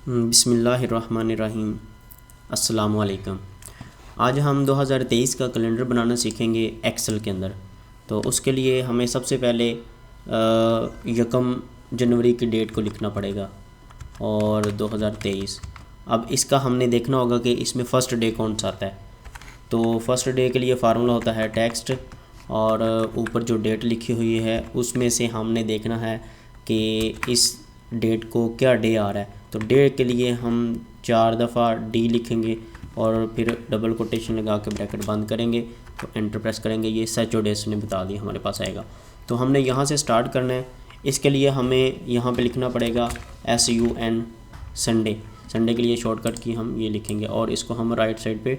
बिस्मिल्लाहिर्रहमानिर्रहीम। अस्सलामु अलैकुम। आज हम 2023 का कैलेंडर बनाना सीखेंगे एक्सेल के अंदर। तो उसके लिए हमें सबसे पहले 1 जनवरी की डेट को लिखना पड़ेगा और 2023। अब इसका हमने देखना होगा कि इसमें फ़र्स्ट डे कौन सा आता है। तो फर्स्ट डे के लिए फार्मूला होता है टेक्स्ट, और ऊपर जो डेट लिखी हुई है उसमें से हमने देखना है कि इस डेट को क्या डे आ रहा है। तो डे के लिए हम 4 दफ़ा डी लिखेंगे और फिर डबल कोटेशन लगा के ब्रैकेट बंद करेंगे, तो एंटर प्रेस करेंगे। ये सैटरडेस ने बता दिया हमारे पास आएगा। तो हमने यहाँ से स्टार्ट करना है। इसके लिए हमें यहाँ पे लिखना पड़ेगा SUN संडे। संडे के लिए शॉर्टकट की हम ये लिखेंगे और इसको हम राइट साइड पे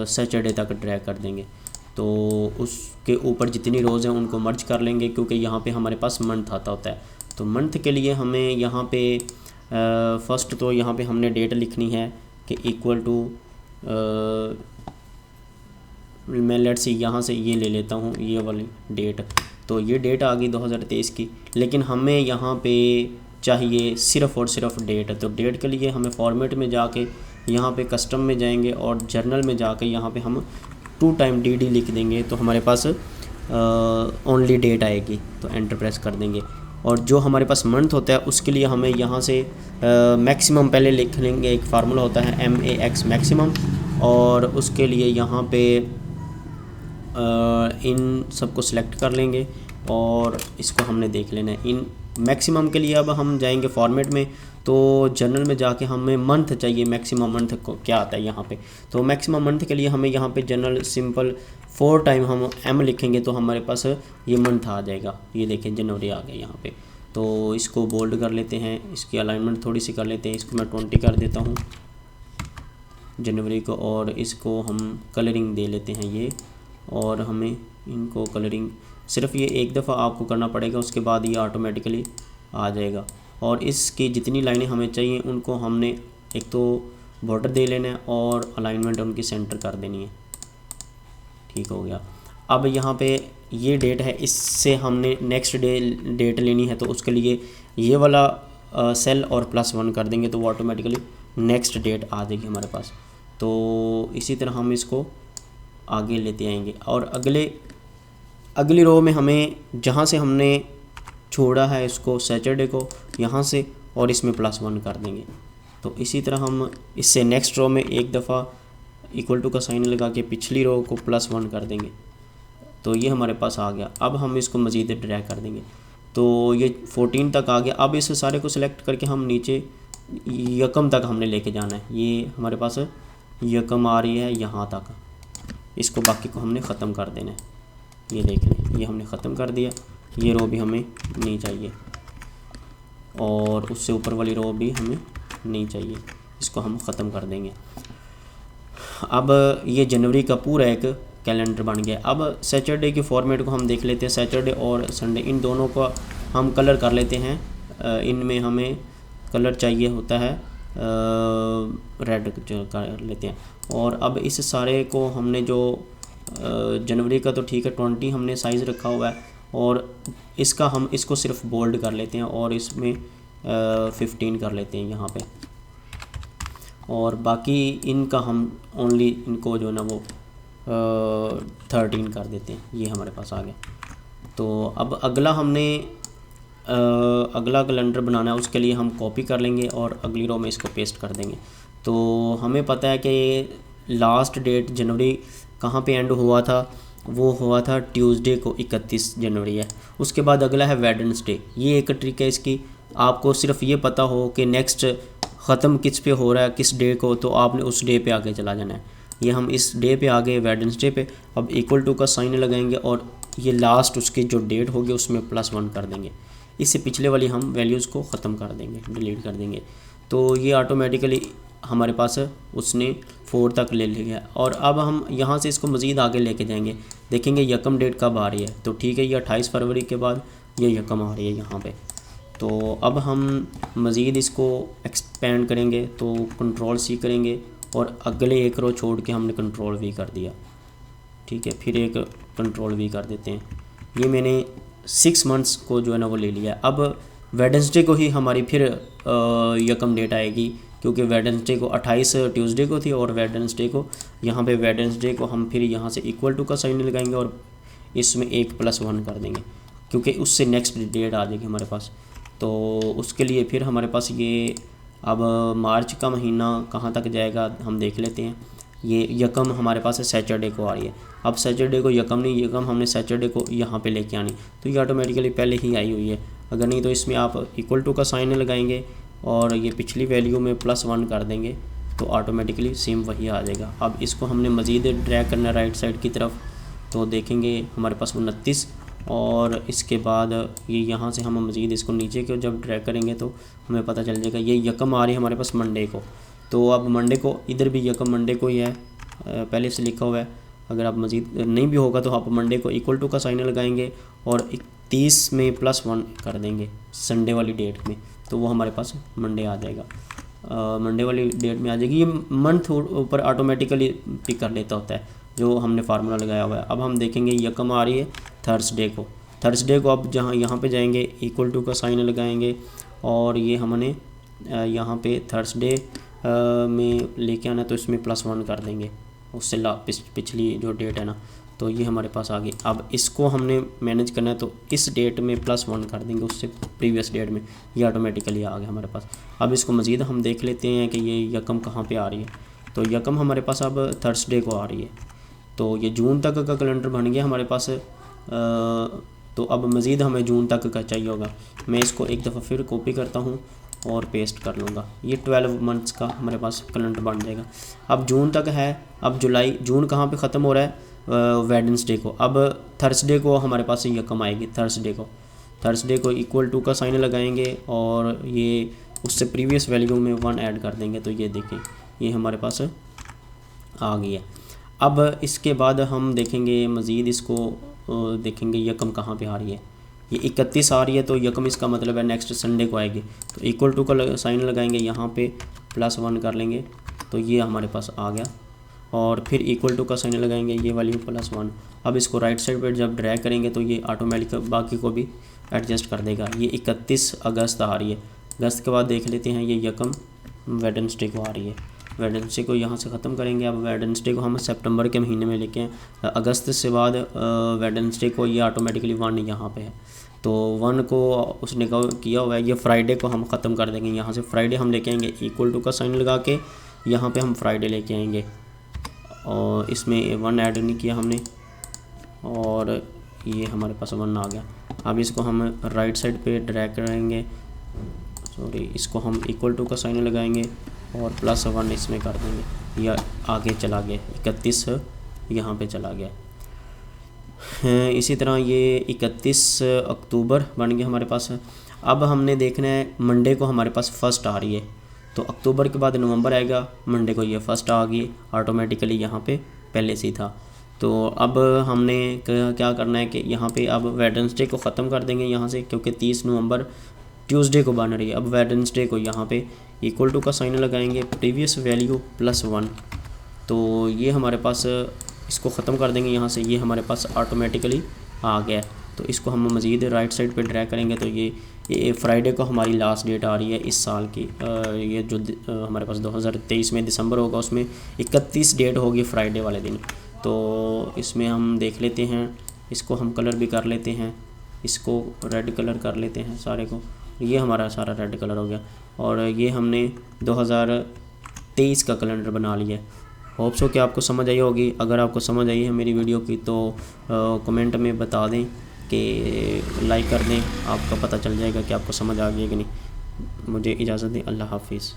सैटरडे तक ड्रैग कर देंगे। तो उसके ऊपर जितनी रोज़ हैं उनको मर्ज कर लेंगे, क्योंकि यहाँ पे हमारे पास मंथ आता होता है। तो मंथ के लिए हमें यहाँ पे फ़र्स्ट तो यहाँ पे हमने डेट लिखनी है कि इक्वल टू, मैं लेट्स सी यहाँ से ये ले लेता हूँ ये वाली डेट। तो ये डेट आ गई 2023 की, लेकिन हमें यहाँ पे चाहिए सिर्फ़ और सिर्फ डेट। तो डेट के लिए हमें फॉर्मेट में जाके यहाँ पे कस्टम में जाएंगे और जर्नल में जाके यहाँ पे हम 2 टाइम DD लिख देंगे, तो हमारे पास ओनली डेट आएगी। तो एंटर प्रेस कर देंगे। और जो हमारे पास मंथ होता है उसके लिए हमें यहाँ से मैक्सिमम पहले लिख लेंगे। एक फार्मूला होता है MAX मैक्सिमम, और उसके लिए यहाँ पे इन सबको सिलेक्ट कर लेंगे और इसको हमने देख लेना है। इन मैक्सिमम के लिए अब हम जाएंगे फॉर्मेट में, तो जनरल में जाके हमें मंथ चाहिए। मैक्सिमम मंथ को क्या आता है यहाँ पे, तो मैक्सिमम मंथ के लिए हमें यहाँ पे जनरल सिंपल 4 टाइम हम M लिखेंगे, तो हमारे पास ये मंथ आ जाएगा। ये देखें जनवरी आ गया यहाँ पे। तो इसको बोल्ड कर लेते हैं, इसकी अलाइनमेंट थोड़ी सी कर लेते हैं। इसको मैं 20 कर देता हूँ जनवरी को, और इसको हम कलरिंग दे लेते हैं ये। और हमें इनको कलरिंग सिर्फ ये एक दफ़ा आपको करना पड़ेगा, उसके बाद ये ऑटोमेटिकली आ जाएगा। और इसकी जितनी लाइनें हमें चाहिए उनको हमने एक तो बॉर्डर दे लेना है और अलाइनमेंट उनकी सेंटर कर देनी है। ठीक हो गया। अब यहाँ पे ये डेट है, इससे हमने नेक्स्ट डे डेट लेनी है, तो उसके लिए ये वाला सेल और +1 कर देंगे, तो वो ऑटोमेटिकली नेक्स्ट डेट आ जाएगी हमारे पास। तो इसी तरह हम इसको आगे लेते आएंगे। और अगली रो में हमें जहाँ से हमने छोड़ा है इसको सैटरडे को, यहाँ से और इसमें +1 कर देंगे। तो इसी तरह हम इससे नेक्स्ट रो में एक दफ़ा इक्वल टू का साइन लगा के पिछली रो को +1 कर देंगे। तो ये हमारे पास आ गया। अब हम इसको मज़ीद ड्रैग कर देंगे, तो ये 14 तक आ गया। अब इस सारे को सिलेक्ट करके हम नीचे यकम तक हमने लेके जाना है। ये हमारे पास यकम आ रही है यहाँ तक, इसको बाकी को हमने ख़त्म कर देना है। ये देख लें, ये हमने ख़त्म कर दिया। ये रो भी हमें नहीं चाहिए और उससे ऊपर वाली रो भी हमें नहीं चाहिए, इसको हम ख़त्म कर देंगे। अब ये जनवरी का पूरा एक कैलेंडर बन गया। अब सैटरडे के फॉर्मेट को हम देख लेते हैं। सैटरडे और संडे इन दोनों को हम कलर कर लेते हैं। इनमें हमें कलर चाहिए होता है रेड कर लेते हैं। और अब इस सारे को हमने जो जनवरी का तो ठीक है 20 हमने साइज़ रखा हुआ है, और इसका हम इसको सिर्फ बोल्ड कर लेते हैं और इसमें 15 कर लेते हैं यहाँ पे। और बाकी इनका हम ओनली इनको जो है ना वो 13 कर देते हैं। ये हमारे पास आ गया। तो अब अगला हमने अगला कैलेंडर बनाना है, उसके लिए हम कॉपी कर लेंगे और अगली रो में इसको पेस्ट कर देंगे। तो हमें पता है कि लास्ट डेट जनवरी कहाँ पे एंड हुआ था, वो हुआ था ट्यूसडे को, 31 जनवरी है। उसके बाद अगला है वेडनेसडे। ये एक ट्रिक है इसकी, आपको सिर्फ ये पता हो कि नेक्स्ट ख़त्म किस पे हो रहा है, किस डे को, तो आपने उस डे पे आगे चला जाना है। ये हम इस डे पे आ गए वेडनेसडे पे। अब इक्वल टू का साइन लगाएंगे और ये लास्ट उसकी जो डेट होगी उसमें +1 कर देंगे। इससे पिछले वाली हम वैल्यूज़ को ख़त्म कर देंगे, डिलीट कर देंगे। तो ये ऑटोमेटिकली हमारे पास उसने 4 तक ले लिया। और अब हम यहाँ से इसको मज़ीद आगे लेके जाएंगे, देखेंगे यकम डेट कब आ रही है। तो ठीक है, ये 28 फरवरी के बाद ये यकम आ रही है यहाँ पे। तो अब हम मज़ीद इसको एक्सपेंड करेंगे, तो Ctrl+C करेंगे और अगले एक रो छोड़ के हमने Ctrl+V कर दिया। ठीक है, फिर एक Ctrl+V कर देते हैं। ये मैंने 6 मंथ्स को जो है ना वो ले लिया। अब वेडनेसडे को ही हमारी फिर यकम डेट आएगी, क्योंकि वेडनेसडे को 28 ट्यूसडे को थी और वेडनेसडे को यहाँ पे वेडनेसडे को हम फिर यहाँ से इक्वल टू का साइन लगाएंगे और इसमें 1+1 कर देंगे, क्योंकि उससे नेक्स्ट डेट आ जाएगी हमारे पास। तो उसके लिए फिर हमारे पास ये अब मार्च का महीना कहाँ तक जाएगा हम देख लेते हैं। ये यकम हमारे पास है सैटरडे को आ रही है। अब सैटरडे को यकम नहीं, यकम हमने सैटरडे को यहाँ पे लेके आनी, तो ये ऑटोमेटिकली पहले ही आई हुई है। अगर नहीं तो इसमें आप इक्वल टू का साइन लगाएंगे और ये पिछली वैल्यू में +1 कर देंगे तो ऑटोमेटिकली सेम वही आ जाएगा। अब इसको हमने मज़ीद ड्रैग करना है राइट साइड की तरफ, तो देखेंगे हमारे पास 29 और इसके बाद ये यहाँ से हम मज़ीद इसको नीचे को जब ड्रैग करेंगे तो हमें पता चल जाएगा ये यकम आ रही है हमारे पास मंडे को। तो अब मंडे को इधर भी यकम मंडे को ही है, पहले से लिखा हुआ है। अगर आप मज़ीद नहीं भी होगा तो आप मंडे को इक्वल टू का साइन लगाएंगे और 30 में +1 कर देंगे संडे वाली डेट में, तो वो हमारे पास मंडे आ जाएगा। मंडे वाली डेट में आ जाएगी। ये मंथ ऊपर ऑटोमेटिकली पिक कर लेता होता है जो हमने फार्मूला लगाया हुआ है। अब हम देखेंगे यकम आ रही है थर्सडे को। थर्सडे को अब जहाँ यहाँ पे जाएंगे इक्वल टू का साइन लगाएंगे और ये हमने यहाँ पे थर्सडे में लेके आना, तो इसमें +1 कर देंगे उससे पिछली जो डेट है ना, तो ये हमारे पास आ गई। अब इसको हमने मैनेज करना है तो इस डेट में +1 कर देंगे उससे प्रीवियस डेट में, ये ऑटोमेटिकली आ गया हमारे पास। अब इसको मज़ीद हम देख लेते हैं कि ये यकम कहाँ पे आ रही है। तो यकम हमारे पास अब थर्सडे को आ रही है, तो ये जून तक का कैलेंडर बन गया हमारे पास। तो अब मज़ीद हमें जून तक का चाहिए होगा। मैं इसको एक दफ़ा फिर कॉपी करता हूँ और पेस्ट कर लूँगा। ये 12 मंथ्स का हमारे पास कैलेंडर बन जाएगा। अब जून तक है। अब जुलाई, जून कहाँ पे ख़त्म हो रहा है? वेडनेसडे को। अब थर्सडे को हमारे पास यकम आएगी। थर्सडे को इक्वल टू का साइन लगाएंगे और ये उससे प्रीवियस वैल्यू में 1 ऐड कर देंगे, तो ये देखें ये हमारे पास आ गई है। अब इसके बाद हम देखेंगे मज़ीद इसको देखेंगे यकम कहाँ पे आ रही है। ये 31 आ रही है, तो यकम इसका मतलब है नेक्स्ट संडे को आएगी। तो इक्वल टू का साइन लगाएंगे, यहाँ पे +1 कर लेंगे, तो ये हमारे पास आ गया। और फिर इक्वल टू का साइन लगाएंगे, ये वाली +1। अब इसको राइट साइड पर जब ड्रैग करेंगे तो ये ऑटोमेटिक बाकी को भी एडजस्ट कर देगा। ये 31 अगस्त आ रही है। अगस्त के बाद देख लेते हैं ये यकम वेडनेसडे को आ रही है। वेडनेसडे को यहाँ से ख़त्म करेंगे। अब वेडनेसडे को हम सितंबर के महीने में लेके हैं। अगस्त से बाद वेडनेसडे को ये ऑटोमेटिकली 1 यहाँ पे है, तो 1 को उसने किया हुआ है। ये फ्राइडे को हम ख़त्म कर देंगे। यहाँ से फ्राइडे हम लेके आएंगे, इक्वल टू का साइन लगा के यहाँ पे हम फ्राइडे लेके आएंगे और इसमें 1 ऐड नहीं किया हमने और ये हमारे पास 1 आ गया। अब इसको हम राइट साइड पे ड्रैग करेंगे, इसको हम इक्वल टू का साइन लगाएंगे और +1 इसमें कर देंगे। यह आगे चला गया, 31 यहाँ पे चला गया। इसी तरह ये 31 अक्टूबर बन गया हमारे पास। अब हमने देखना है मंडे को हमारे पास 1 आ रही है, तो अक्टूबर के बाद नवंबर आएगा, मंडे को ये 1 आ गई ऑटोमेटिकली, यहाँ पे पहले से ही था। तो अब हमने क्या करना है कि यहाँ पे अब वेडनेसडे को ख़त्म कर देंगे यहाँ से, क्योंकि 30 नवंबर ट्यूसडे को बन रही है। अब वेडनेसडे को यहाँ पे इक्वल टू का साइन लगाएंगे, प्रीवियस वैल्यू +1, तो ये हमारे पास इसको ख़त्म कर देंगे यहाँ से, ये हमारे पास ऑटोमेटिकली आ गया। तो इसको हम मज़ीद राइट साइड पे ड्रैग करेंगे, तो ये फ्राइडे को हमारी लास्ट डेट आ रही है इस साल की। ये जो हमारे पास 2023 में दिसंबर होगा उसमें 31 डेट होगी फ्राइडे वाले दिन। तो इसमें हम देख लेते हैं, इसको हम कलर भी कर लेते हैं, इसको रेड कलर कर लेते हैं सारे को। ये हमारा सारा रेड कलर हो गया और ये हमने 2023 का कैलेंडर बना लिया। होप सो कि आपको समझ आई होगी। अगर आपको समझ आई है मेरी वीडियो की तो कमेंट में बता दें कि लाइक कर दें, आपका पता चल जाएगा कि आपको समझ आ गई है कि नहीं। मुझे इजाज़त दें, अल्लाह हाफिज़।